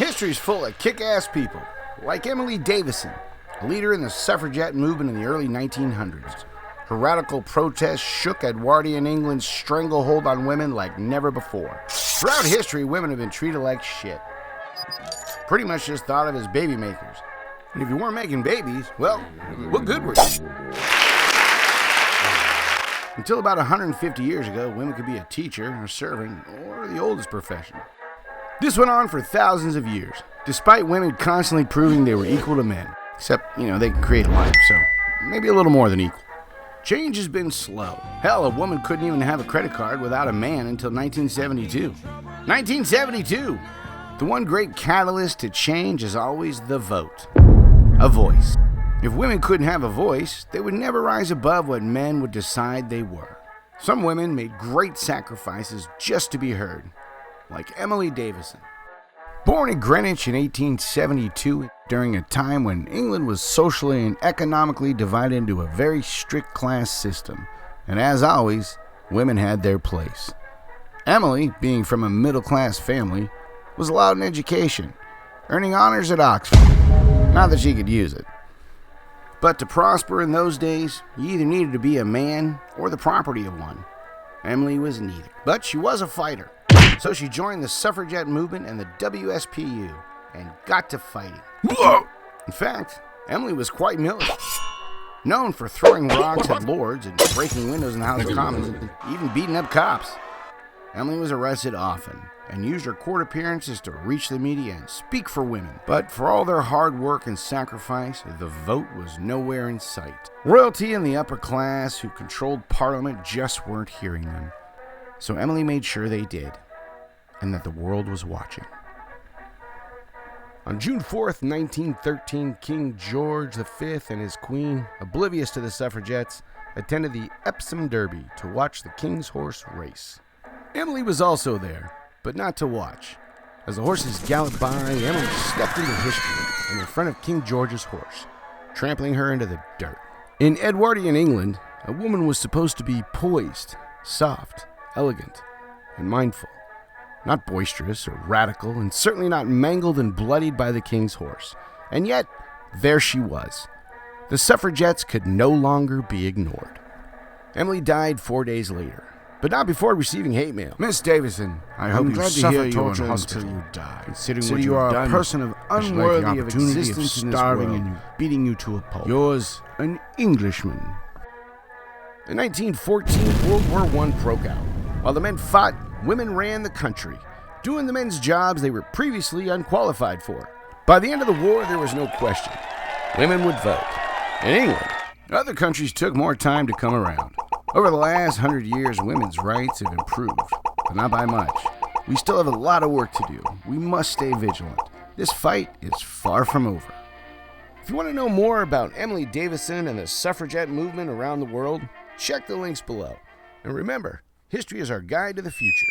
History's full of kick-ass people, like Emily Davison, a leader in the suffragette movement in the early 1900s. Her radical protests shook Edwardian England's stranglehold on women like never before. Throughout history, women have been treated like shit. Pretty much just thought of as baby makers. And if you weren't making babies, well, what good were you? Until about 150 years ago, women could be a teacher, a servant, or the oldest profession. This went on for thousands of years, despite women constantly proving they were equal to men. Except, they can create life, so maybe a little more than equal. Change has been slow. Hell, a woman couldn't even have a credit card without a man until 1972. 1972! The one great catalyst to change is always the vote. A voice. If women couldn't have a voice, they would never rise above what men would decide they were. Some women made great sacrifices just to be heard, like Emily Davison. Born in Greenwich in 1872, during a time when England was socially and economically divided into a very strict class system, and as always, women had their place. Emily, being from a middle-class family, was allowed an education, earning honors at Oxford. Not that she could use it. But to prosper in those days, you either needed to be a man or the property of one. Emily was neither, but she was a fighter. So she joined the suffragette movement and the WSPU and got to fighting. In fact, Emily was quite militant, known for throwing rocks at lords and breaking windows in the House of Commons and even beating up cops. Emily was arrested often and used her court appearances to reach the media and speak for women. But for all their hard work and sacrifice, the vote was nowhere in sight. Royalty and the upper class who controlled Parliament just weren't hearing them. So Emily made sure they did, and that the world was watching. On June 4th, 1913, King George V and his queen, oblivious to the suffragettes, attended the Epsom Derby to watch the king's horse race. Emily was also there, but not to watch. As the horses galloped by, Emily stepped into history in front of King George's horse, trampling her into the dirt. In Edwardian England, a woman was supposed to be poised, soft, elegant, and mindful. Not boisterous or radical, and certainly not mangled and bloodied by the king's horse. And yet, there she was. The suffragettes could no longer be ignored. Emily died 4 days later, but not before receiving hate mail. Miss Davison, I hope you suffer torture until you die. Considering what you are a person of unworthy of existence and starving and beating you to a pulp. Yours, an Englishman. In 1914, World War I broke out. While the men fought, women ran the country, doing the men's jobs they were previously unqualified for. By the end of the war, there was no question. Women would vote. In England, other countries took more time to come around. Over the last 100 years, women's rights have improved, but not by much. We still have a lot of work to do. We must stay vigilant. This fight is far from over. If you want to know more about Emily Davison and the suffragette movement around the world, check the links below. And remember, history is our guide to the future.